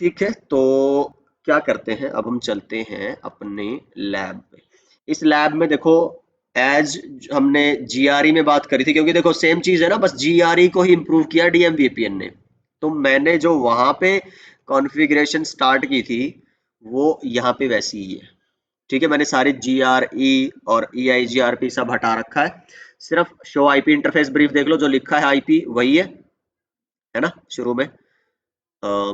ठीक है, तो क्या करते हैं, अब हम चलते हैं अपने लैब पे। इस लैब में देखो, एज हमने जीआरई में बात करी थी, क्योंकि देखो सेम चीज है ना, बस जीआरई को ही इम्प्रूव किया डीएमवीपीएन ने। तो मैंने जो वहां पे कॉन्फ़िगरेशन स्टार्ट की थी, वो यहाँ पे वैसी ही है। ठीक है, मैंने सारे जीआरई और ईआईजीआरपी सब हटा रखा है। सिर्फ शो आईपी इंटरफेस ब्रीफ देख लो, जो लिखा है आईपी वही है ना, शुरू में।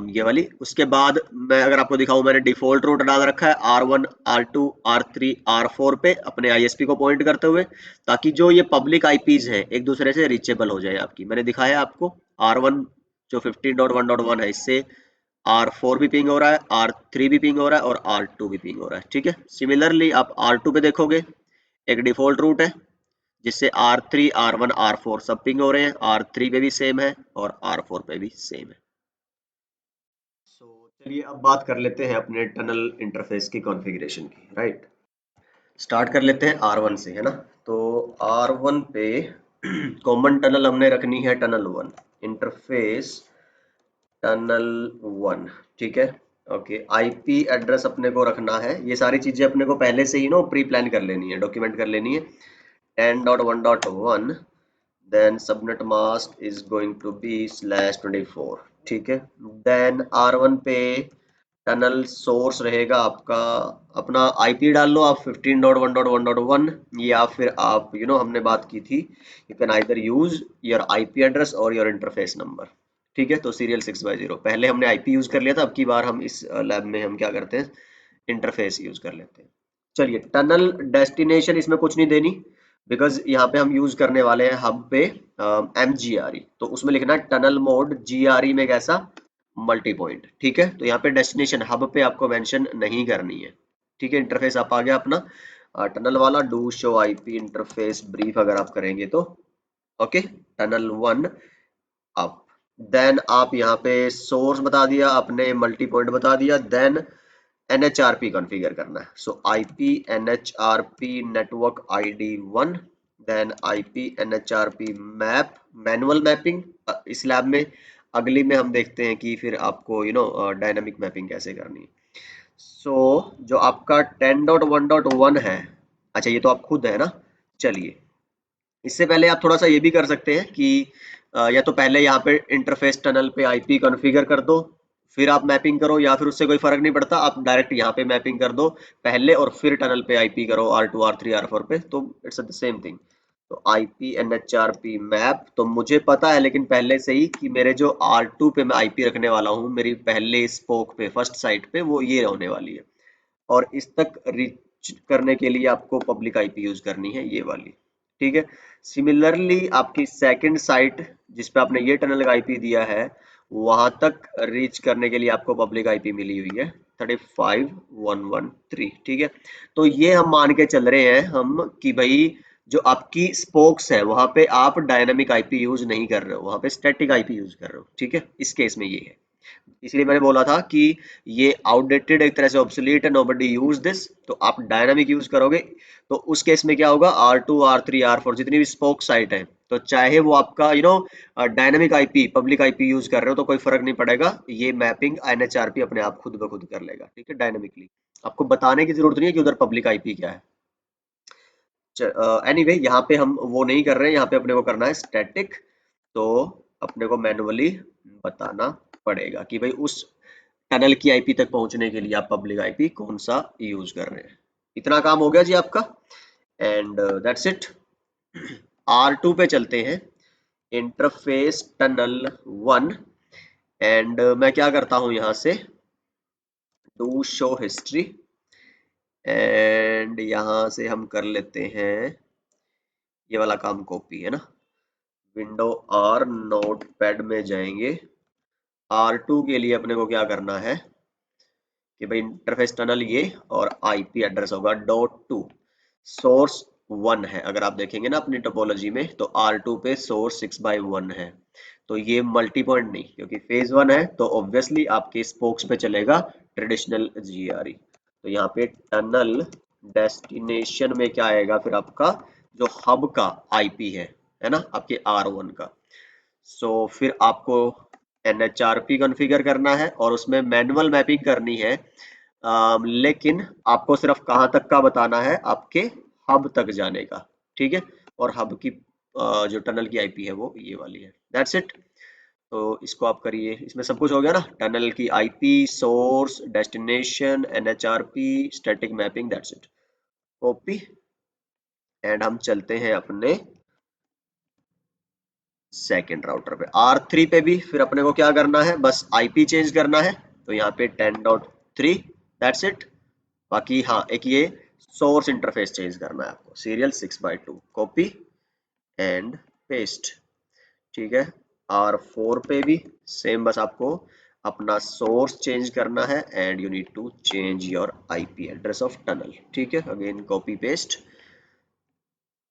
ये वाली, उसके बाद मैं अगर आपको दिखाऊं, मैंने डिफॉल्ट रूट डाल रखा है R1 R2 R3 R4 पे अपने आईएसपी को पॉइंट करते हुए, ताकि जो ये पब्लिक आईपीज हैं एक दूसरे से रीचेबल हो जाए आपकी। मैंने दिखाया आपको R1 जो 15.1.1 है, इससे R4 भी पिंग हो रहा है, R3 भी पिंग हो रहा है और R2 भी पिंग हो रहा है। ठीक है, सिमिलरली आप R2 पे देखोगे, एक डिफॉल्ट रूट है जिससे R3 R1 R4 सब पिंग हो रहे हैं, R3 पे भी सेम है और R4 पे भी सेम है। सो चलिए अब बात कर लेते हैं अपने टनल इंटरफेस की कॉन्फ़िगरेशन की, राइट। स्टार्ट कर लेते हैं R1 से, है ना। तो R1 पे कॉमन टनल हमने रखनी है टनल 1, इंटरफेस टनल 1। ठीक है, ओके। आईपी एड्रेस अपने को रखना है, ये सारी चीजें अपने को पहले से ही ना प्री प्लान कर लेनी है, डॉक्यूमेंट कर लेनी है। 10.1.1, then subnet mask is going to be /24। ठीक है, देन R1 पे टनल सोर्स रहेगा आपका, अपना आईपी डाल लो आप 15.1.1.1, या फिर आप हमने बात की थी, you can either use your IP address और योर इंटरफेस नंबर। ठीक है, तो सीरियल 6/0 पहले हमने आईपी यूज कर लिया था, अब की बार हम इस लैब में हम क्या करते हैं, इंटरफेस यूज कर लेते हैं। चलिए, टनल डेस्टिनेशन इसमें कुछ नहीं देनी, बिकॉज यहाँ पे हम यूज करने वाले हैं हब पे MGRE, तो उसमें लिखना है टनल मोड GRE में कैसा, मल्टी पॉइंट। ठीक है, तो यहाँ पे डेस्टिनेशन हब पे आपको मेंशन नहीं करनी है। ठीक है, इंटरफेस आप आ गया अपना टनल वाला, do show IP interface brief अगर आप करेंगे तो, ओके। टनल 1 अप, देन आप यहाँ पे सोर्स बता दिया आपने, मल्टी पॉइंट बता दिया, देन NHRP कॉन्फ़िगर करना है। So IP NHRP network ID 1, then IP NHRP map, manual mapping इस लैब में। अगली में हम देखते हैं कि फिर आपको डायनामिक मैपिंग कैसे करनी है। सो जो आपका 10.1.1 है, अच्छा ये तो आप खुद है ना। चलिए, इससे पहले आप थोड़ा सा ये भी कर सकते हैं कि या तो पहले यहाँ पे इंटरफेस टनल पे आईपी कॉन्फ़िगर कर दो, फिर आप मैपिंग करो, या फिर उससे कोई फर्क नहीं पड़ता, आप डायरेक्ट यहाँ पे मैपिंग कर दो पहले और फिर टनल पे आईपी करो R2 R3 R4 पे, तो इट्स द सेम थिंग। तो आईपी NHRP मैप तो मुझे पता है, लेकिन पहले से ही कि मेरे जो R2 पे मैं आईपी रखने वाला हूँ, मेरी पहले स्पोक पे फर्स्ट साइट पे वो ये होने वाली है, और इस तक रीच करने के लिए आपको पब्लिक आईपी यूज करनी है, ये वाली। ठीक है, सिमिलरली आपकी सेकंड साइट जिस पे आपने ये टनल का आईपी दिया है, वहां तक रीच करने के लिए आपको पब्लिक आईपी मिली हुई है 35.113। ठीक है, तो ये हम मान के चल रहे हैं हम कि भाई जो आपकी स्पोक्स है वहां पे आप डायनामिक आईपी यूज नहीं कर रहे हो, वहां पे स्टैटिक आईपी यूज कर रहे हो। ठीक है, इस केस में ये है, इसलिए मैंने बोला था कि ये आउटडेटेड, एक तरह से ऑब्सोलीट है, नोबडी यूज दिस। तो आप डायनामिक यूज करोगे तो उस केस में क्या होगा, R2 R3 R4 जितनी भी स्पोक साइट है, तो चाहे वो आपका dynamic IP public IP use कर रहे हो तो कोई फर्क नहीं पड़ेगा, ये मैपिंग NHRP अपने आप खुद ब खुद कर लेगा। ठीक है, डायनामिकली आपको बताने की जरूरत नहीं है कि उधर पब्लिक आईपी क्या है। एनीवे यहाँ पे हम वो नहीं कर रहे हैं, यहाँ पे अपने को करना है स्टैटिक, तो अपने को मैनुअली बताना पड़ेगा कि भाई उस टनल की आईपी तक पहुंचने के लिए आप पब्लिक आईपी कौन सा यूज कर रहे हैं। इतना काम हो गया जी आपका, एंड दैट्स इट। R2 पे चलते हैं, इंटरफेस टनल 1, एंड मैं क्या करता हूं यहाँ से, डू शो हिस्ट्री, एंड यहाँ से हम कर लेते हैं ये वाला काम, कॉपी है ना, विंडो R नोटपैड में जाएंगे। R2 के लिए अपने को क्या करना है कि भाई इंटरफेस टनल ये, और आईपी एड्रेस होगा .2, सोर्स 1 है। अगर आप देखेंगे ना अपनी टोपोलॉजी में, तो R2 पे सोर्स 6/1 है, तो ये मल्टी पॉइंट नहीं, क्योंकि फेज 1 है तो ऑब्वियसली आपके स्पोक्स पे चलेगा ट्रेडिशनल GRE। तो यहाँ पे टनल डेस्टिनेशन में क्या आएगा फिर आपका, जो हब का आईपी है ना, आपके R1 का। सो फिर आपको NHRP कॉन्फ़िगर करना है और उसमें मैनुअल मैपिंग करनी है। लेकिन आपको सिर्फ कहाँ तक का बताना है, आपके हब तक जाने का, ठीक है। और हब की जो टनल की आईपी है वो ये वाली है। That's it. तो इसको आप करिए, इसमें सब कुछ हो गया ना, टनल की IP, source, destination, NHRP, static mapping, that's it. Copy and हम चलते हैं अपने सेकेंड राउटर पे, R3 पे भी फिर अपने को क्या करना है, बस आईपी चेंज करना है। तो यहाँ पे 10.3, दैट्स इट। बाकी हाँ, एक ये सोर्स इंटरफेस चेंज करना है आपको, serial 6x2, copy and paste, ठीक है। R4 पे भी सेम, बस आपको अपना सोर्स चेंज करना है and you need to change your IP address of tunnel, ठीक है। Again copy paste,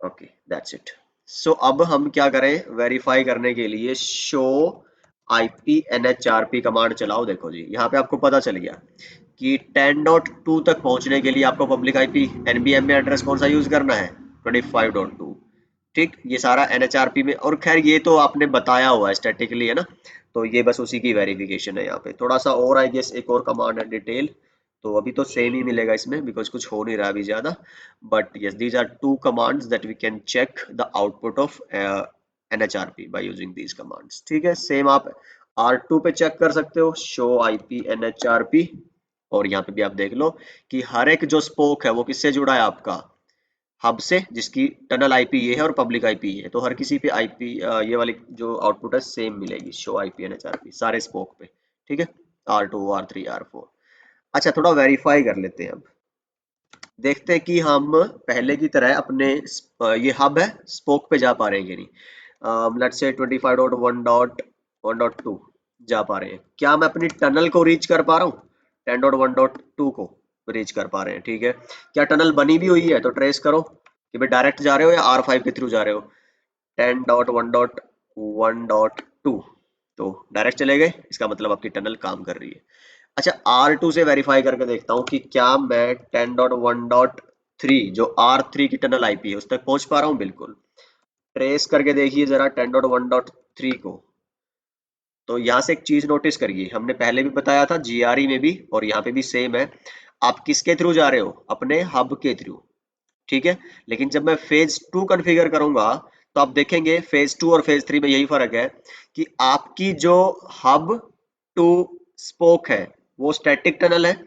okay that's it. So अब हम क्या करें, वेरीफाई करने के लिए शो आईपी NHRP कमांड चलाओ। देखो जी, यहाँ पे आपको पता चल गया कि 10.2 तक पहुंचने के लिए आपको पब्लिक आईपी एनबीएम में एड्रेस कौन सा यूज करना है, 25.2, ठीक। ये सारा NHRP में, और खैर ये तो आपने बताया हुआ है स्टैटिकली, है ना। तो ये बस उसी की वेरिफिकेशन है। यहाँ पे थोड़ा सा और आई गेस एक और कमांड है, डिटेल। तो अभी तो सेम ही मिलेगा इसमें, बिकॉज कुछ हो नहीं रहा अभी ज्यादा। But yes, these are two commands that we can check the output of NHRP by using these commands, ठीक है। सेम आप R2 पे चेक कर सकते हो, शो आईपी NHRP। और यहाँ पे भी आप देख लो कि हर एक जो स्पोक है वो किससे जुड़ा है, आपका हब से, जिसकी टनल आईपी ये है और पब्लिक आईपी ये है। तो हर किसी पे आईपी ये वाली जो आउटपुट है सेम मिलेगी, शो आईपी NHRP सारे स्पोक पे, ठीक है। R2, R3, R4। अच्छा, थोड़ा वेरीफाई कर लेते हैं अब, देखते हैं कि हम पहले की तरह अपने ये हब है स्पोक पे जा पा रहे हैं कि नहीं। लेट्स से 25.1.1.2 जा पा रहे हैं क्या, मैं अपनी टनल को रीच कर पा रहा हूँ, 10.1.2 को रीच कर पा रहे हैं, ठीक है। क्या टनल बनी भी हुई है, तो ट्रेस करो कि भाई डायरेक्ट जा रहे हो या R5 के थ्रू जा रहे हो। 10.1.1.2 तो डायरेक्ट चले गए, इसका मतलब आपकी टनल काम कर रही है। अच्छा, R2 से वेरीफाई करके देखता हूँ कि क्या मैं 10.1.3 जो R3 की टनल आईपी है उस तक पहुंच पा रहा हूँ। बिल्कुल, ट्रेस करके देखिए जरा 10.1.3 को। तो यहाँ से एक चीज नोटिस करिए, हमने पहले भी बताया था GRE में भी और यहाँ पे भी सेम है, आप किसके थ्रू जा रहे हो, अपने हब के थ्रू, ठीक है। लेकिन जब मैं फेज 2 कॉन्फ़िगर करूंगा तो आप देखेंगे फेज 2 और फेज 3 में यही फर्क है कि आपकी जो हब टू स्पोक है वो स्टैटिक टनल है,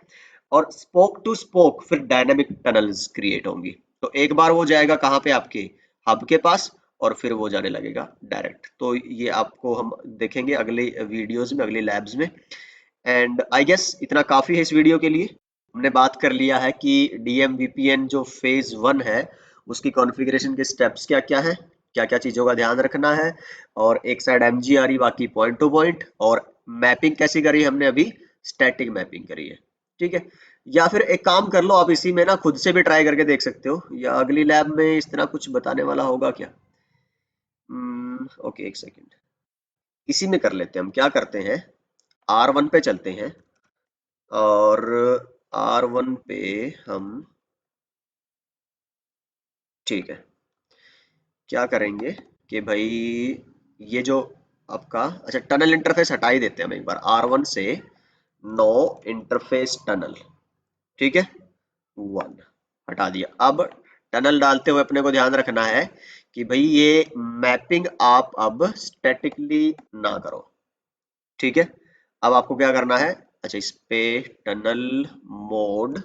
और स्पोक टू स्पोक फिर डायनामिक टनल्स क्रिएट होंगी। तो एक बार वो जाएगा कहाँ पे, आपके हब के पास, और फिर वो जाने लगेगा डायरेक्ट। तो ये आपको हम देखेंगे अगले वीडियोस में, अगले लैब्स में। एंड आई गेस इतना काफी है इस वीडियो के लिए। हमने बात कर लिया है कि DMVPN जो फेज 1 है उसकी कॉन्फ़िगरेशन के स्टेप्स क्या क्या है, क्या क्या चीजों का ध्यान रखना है, और एक साइड MGRE बाकी पॉइंट टू पॉइंट, और मैपिंग कैसी करी हमने अभी, स्टैटिक मैपिंग करी है, ठीक है। या फिर एक काम कर लो, आप इसी में ना खुद से भी ट्राई करके देख सकते हो, या अगली लैब में इस तरह कुछ बताने वाला होगा क्या। ओके, एक सेकेंड, इसी में कर लेते हैं। हम क्या करते हैं, R1 पे चलते हैं, और R1 पे हम, ठीक है, क्या करेंगे कि भाई ये जो आपका, अच्छा टनल इंटरफेस हटा ही देते हैं हम एक बार, R1 से नो इंटरफेस टनल, ठीक है, 1 हटा दिया। अब टनल डालते हुए अपने को ध्यान रखना है कि भाई ये मैपिंग आप अब स्टैटिकली ना करो, ठीक है। अब आपको क्या करना है, अच्छा इस पे tunnel mode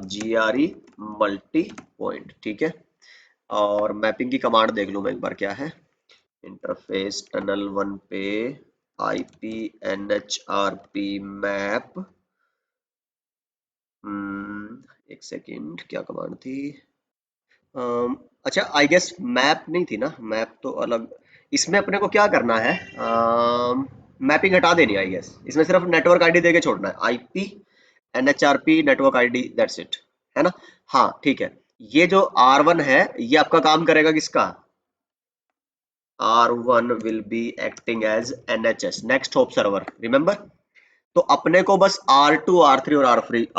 GRE multi point, ठीक है। और मैपिंग की कमांड देख लूं मैं एक बार, क्या है, इंटरफेस टनल 1 पे IP NHRP मैप, एक सेकेंड, क्या कमांड थी। अच्छा आई गेस मैप नहीं थी ना, मैप तो अलग। इसमें अपने को क्या करना है, मैपिंग हटा देनी है आई गेस, इसमें सिर्फ नेटवर्क आईडी देके छोड़ना है, IP NHRP network ID, that's it, है ना। हाँ ठीक है, ये जो R1 है ये आपका काम करेगा किसका, R1 will be acting as NHS next hop server, remember. तो अपने को बस R2, R3 और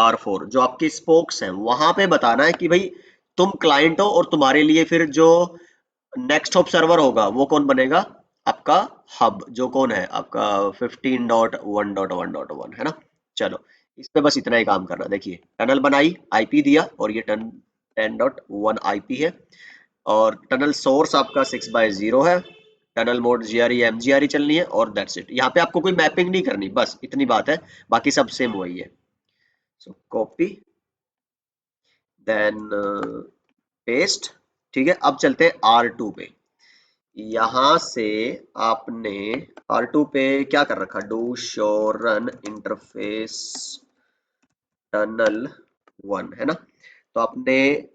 R4 जो आपके स्पोक्स हैं वहां पे बताना है कि भाई तुम क्लाइंट हो, और तुम्हारे लिए फिर जो नेक्स्ट होप सर्वर होगा वो कौन बनेगा, आपका हब जो कौन है आपका 15.1.1.1 है ना। चलो इस पे बस इतना ही काम करना। देखिए टनल बनाई, आईपी दिया और ये 10.1 आईपी है और टनल सोर्स आपका 6/0 है। टनल मोड जीआरई एमजीआरई चलनी है और दैट्स इट। यहाँ पे आपको कोई मैपिंग नहीं करनी, बस इतनी बात है, बाकी सब सेम वही है। So copy then paste. ठीक है, अब चलते हैं R2 पे। यहां से आपने R2 पे क्या कर रखा, do show run interface tunnel 1 है ना। तो आपने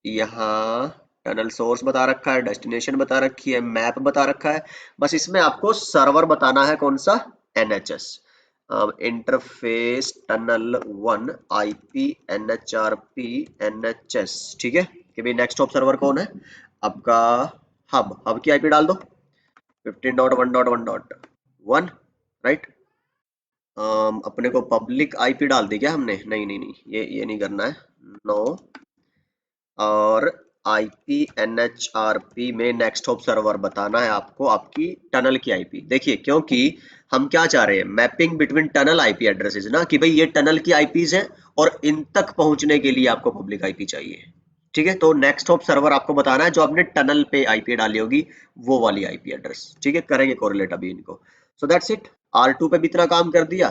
यहाँ टनल सोर्स बता रखा है, डेस्टिनेशन बता रखी है, मैप बता रखा है। बस इसमें आपको सर्वर बताना है, कौन सा, NHS interface tunnel 1 IP NHRP NHS। ठीक है कि भाई नेक्स्ट हॉप सर्वर कौन है आपका, हब की आईपी डाल दो 15.1.1.1 राइट। अपने को पब्लिक आईपी डाल दी क्या हमने, नहीं नहीं नहीं, ये नहीं करना है, नो। और आईपी NHRP में नेक्स्ट हॉप सर्वर बताना है आपको आपकी टनल की आईपी। देखिए क्योंकि हम क्या चाह रहे हैं, mapping between tunnel IP addresses ना, कि भाई ये टनल की आईपीज हैं और इन तक पहुंचने के लिए आपको पब्लिक आईपी चाहिए। ठीक है, तो नेक्स्ट हॉप सर्वर आपको बताना है जो आपने टनल पे आईपी डाली होगी वो वाली आईपी एड्रेस। ठीक है, करेंगे कोरिलेट अभी इनको। सो दैट्स इट, R2 पे भी इतना काम कर दिया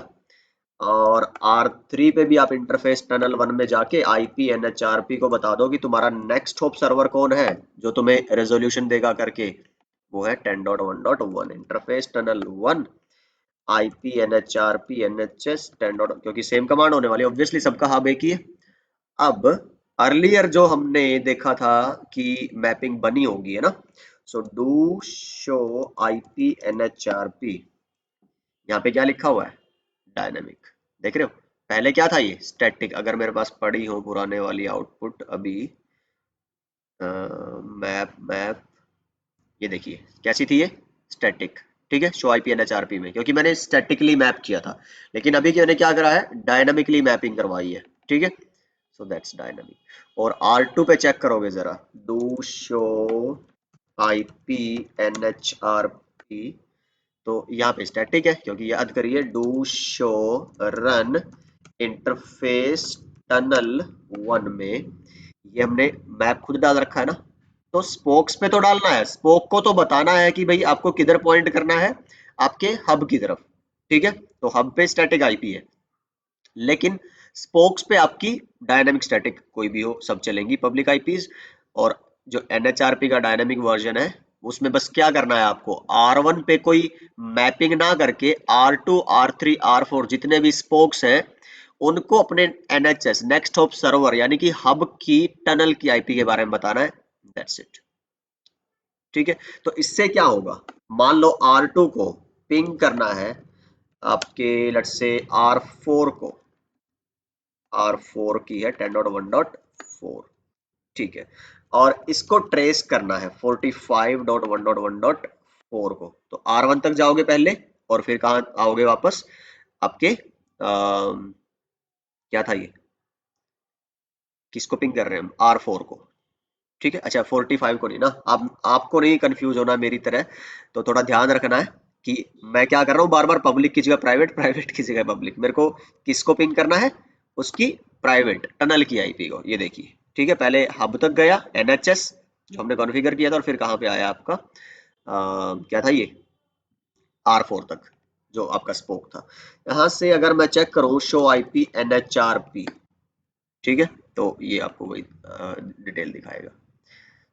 और R3 पे भी आप इंटरफेस टनल 1 में जाके IP NHRP को बता दो कि तुम्हारा नेक्स्ट होप सर्वर कौन है जो तुम्हें रेजोल्यूशन देगा करके, वो है 10.1.1 interface tunnel 1 IP NHRP NHS 10. क्योंकि सेम कमांड होने वाली है ऑब्वियसली, सबका हब एक ही है। अब अर्लियर जो हमने देखा था कि मैपिंग बनी होगी है ना, so do show IP NHRP, यहाँ पे क्या लिखा हुआ है, डायनेमिक। देख रहे हो, पहले क्या था ये स्टैटिक। अगर मेरे पास पड़ी हो पुराने वाली आउटपुट अभी, मैप मैप, ये देखिए कैसी थी ये, स्टैटिक। ठीक है, शो आईपी NHRP में, क्योंकि मैंने स्टैटिकली मैप किया था, लेकिन अभी मैंने क्या करा है, डायनामिकली मैपिंग करवाई है। ठीक है, सो दैट्स डायनामिक। और R2 पे चेक करोगे जरा, डू शो आईपी NHRP, तो यहाँ पे स्टैटिक है क्योंकि याद करिए do show run interface tunnel 1 में ये हमने मैप खुद डाल रखा है ना। तो स्पोक्स पे तो डालना है, स्पोक को तो बताना है कि भाई आपको किधर पॉइंट करना है, आपके हब की तरफ। ठीक है, तो हब पे स्टैटिक आईपी है, लेकिन स्पोक्स पे आपकी डायनामिक स्टैटिक कोई भी हो सब चलेंगी पब्लिक आईपीज। और जो NHRP का डायनामिक वर्जन है उसमें बस क्या करना है आपको, R1 पे कोई मैपिंग ना करके R2 R3 R4 जितने भी स्पोक्स हैं उनको अपने NHS नेक्स्ट हॉप सर्वर यानी कि हब की टनल की आईपी के बारे में बताना है। That's it. ठीक है, तो इससे क्या होगा, मान लो R2 को पिंग करना है आपके लेट्स से R4 को, R4 की है 10.1.4। ठीक है, और इसको ट्रेस करना है 45.1.1.4 को। तो R1 तक जाओगे पहले और फिर कहाँ आओगे वापस आपके क्या था ये, किसको पिंग कर रहे हैं हम, R4 को। ठीक है, अच्छा 45 को नहीं ना, आप आपको नहीं कंफ्यूज होना मेरी तरह, तो थोड़ा ध्यान रखना है कि मैं क्या कर रहा हूँ, बार बार पब्लिक की जगह प्राइवेट, प्राइवेट की जगह पब्लिक। मेरे को किसको पिंग करना है, उसकी प्राइवेट टनल की आईपी को। ये देखिए ठीक है, पहले हब तक गया NHS जो हमने कॉन्फ़िगर किया था और फिर कहाँ पे आया आपका क्या था ये, R4 तक जो आपका स्पोक था। यहाँ से अगर मैं चेक करूँ शो IP NHRP, ठीक है, तो ये आपको वही डिटेल दिखाएगा।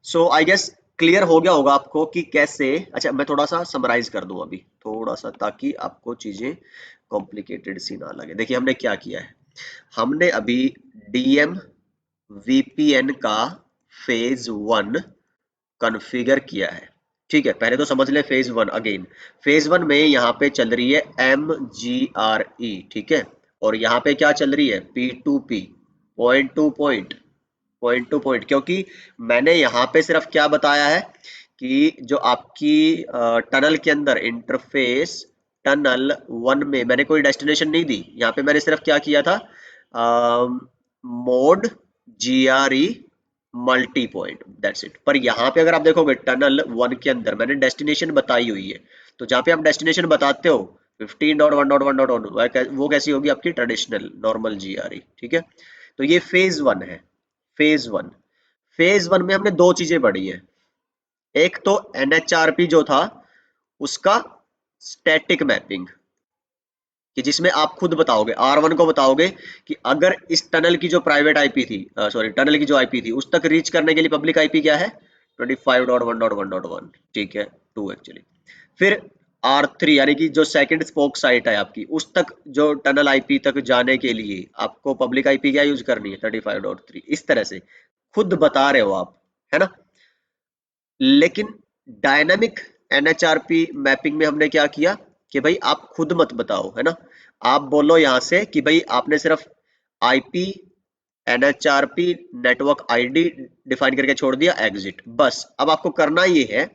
सो आई गेस क्लियर हो गया होगा आपको कि कैसे। अच्छा मैं थोड़ा सा समराइज कर दूं अभी थोड़ा सा, ताकि आपको चीजें कॉम्प्लिकेटेड सी ना लगे। देखिए हमने क्या किया है, हमने अभी DM VPN का फेज 1 कॉन्फ़िगर किया है। ठीक है, पहले तो समझ ले फेज 1 अगेन। फेज 1 में यहाँ पे चल रही है MGRE। ठीक है, और यहाँ पे क्या चल रही है, P2P, point two point, point two point. क्योंकि मैंने यहाँ पे सिर्फ क्या बताया है कि जो आपकी टनल के अंदर इंटरफेस टनल 1 में मैंने कोई डेस्टिनेशन नहीं दी। यहाँ पे मैंने सिर्फ क्या किया था, mode GRE multi point, that's it. पर यहाँ पे अगर आप देखोगे टनल 1 के अंदर मैंने डेस्टिनेशन बताई हुई है, तो जहाँ पे आप डेस्टिनेशन बताते हो 15.1.1.1 वो कैसी होगी आपकी ट्रेडिशनल नॉर्मल जीआरई, ठीक है। तो ये फेज 1 है। फेज 1, फेज 1 में हमने दो चीजें पढ़ी है। एक तो एनएचआरपी जो था उसका स्टैटिक मैपिंग, कि जिसमें आप खुद बताओगे R1 को बताओगे कि अगर इस टनल की जो प्राइवेट आईपी थी, सॉरी टनल की जो आईपी थी उस तक रीच करने के लिए पब्लिक आईपी क्या है 25.1.1.1, ठीक है 2 एक्चुअली। फिर R3 यानी कि जो सेकंड स्पोक साइट है आपकी उस तक जो टनल आईपी तक जाने के लिए आपको पब्लिक आईपी क्या यूज करनी है 35.3, इस तरह से खुद बता रहे हो आप, है ना। लेकिन डायनामिक एनएचआरपी मैपिंग में हमने क्या किया कि भाई आप खुद मत बताओ, है ना। आप बोलो यहां से कि भाई आपने सिर्फ आईपी एनएचआरपी नेटवर्क आईडी डिफाइन करके छोड़ दिया एग्जिट, बस। अब आपको करना ये है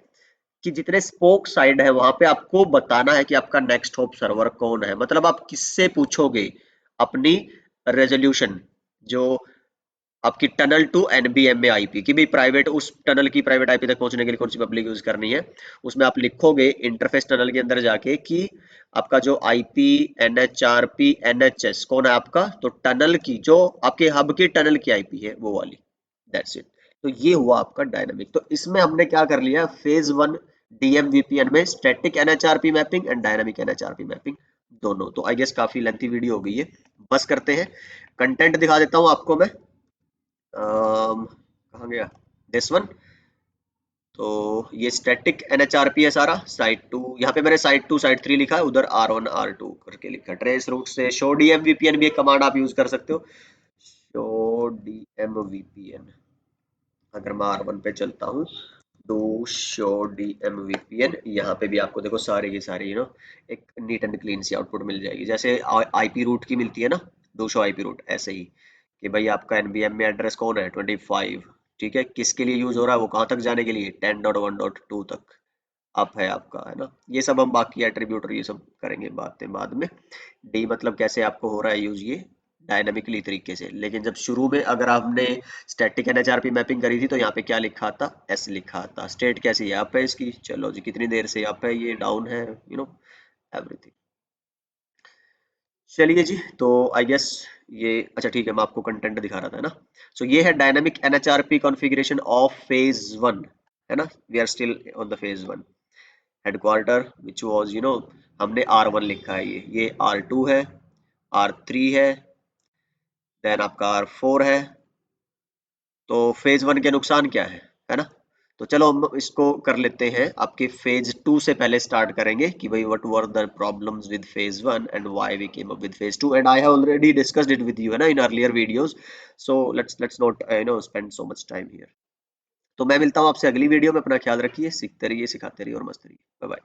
कि जितने स्पोक साइड है वहां पे आपको बताना है कि आपका नेक्स्ट होप सर्वर कौन है, मतलब आप किससे पूछोगे अपनी रेजोल्यूशन, जो आपकी टनल टू एनबीएम में आईपी की भी प्राइवेट, उस टनल की प्राइवेट आईपी तक पहुंचने के लिए कौन सी पब्लिक यूज करनी है। उसमें आप लिखोगे इंटरफेस टनल के अंदर जाके कि आपका जो आईपी एनएचआरपी एनएचएस कौन है आपका, तो टनल की जो आपके हब की टनल की आईपी है वो वाली, दैट्स इट। तो ये हुआ आपका डायनामिक। तो इसमें हमने क्या कर लिया फेज 1 डीएमवीपीएन में static NHRP mapping and dynamic NHRP mapping दोनों। तो आई गेस काफी लेंथी वीडियो हो गई है, बस करते हैं। कंटेंट दिखा देता हूं आपको मैं। कहाँ गया दिस वन। तो ये स्टैटिक एनएचआरपी है सारा, साइट 2 यहाँ पे मैंने साइट 2 साइट 3 लिखा है, उधर R1 R2 करके लिखा है। ट्रेस रूट से शो डीएमवीपीएन भी एक कमांड आप यूज कर सकते हो, शो डीएमवीपीएन। अगर मैं R1 पे चलता हूँ डू शो डीएमवीपीएन, यहाँ पे भी आपको देखो सारे के सारे एक नीट एंड क्लीन सी आउटपुट मिल जाएगी, जैसे आईपी रूट की मिलती है ना, डू शो आईपी रूट, ऐसे ही कि भाई आपका एनबीएम में एड्रेस कौन है 25, ठीक है, किसके लिए यूज हो रहा है वो, कहाँ तक जाने के लिए 10.1.2 तक अप है आपका, है ना। ये सब हम बाकी एट्रीब्यूट और ये सब करेंगे बातें बाद में। डी मतलब कैसे आपको हो रहा है यूज ये डायनामिकली तरीके से। लेकिन जब शुरू में अगर आपने स्टैटिक एनएचआरपी मैपिंग करी थी तो यहाँ पे क्या लिखा था, एस लिखा था। स्टेट कैसी है अप है इसकी, चलो जी कितनी देर से अप है, ये डाउन है, एवरीथिंग। चलिए जी, तो आई गेस ये अच्छा ठीक है, मैं आपको कंटेंट दिखा रहा था ना। सो ये है dynamic NHRP configuration of phase 1, है ना। We are still on the phase 1। Headquarter which was हमने R1 लिखा है, ये R2 है, R3 है, देन आपका R4 है। तो फेज 1 के नुकसान क्या है ना। तो चलो हम इसको कर लेते हैं, आपके फेज 2 से पहले स्टार्ट करेंगे कि भाई what were the problems with phase 1 and why we came up with phase 2, and I have already discussed it with you, है ना, in earlier videos. So let's not spend so much time here. तो मैं मिलता हूँ आपसे अगली video में, अपना ख्याल रखिए, सीखते रहिए, सिखाते रहिए और मस्त रहिए। Bye bye.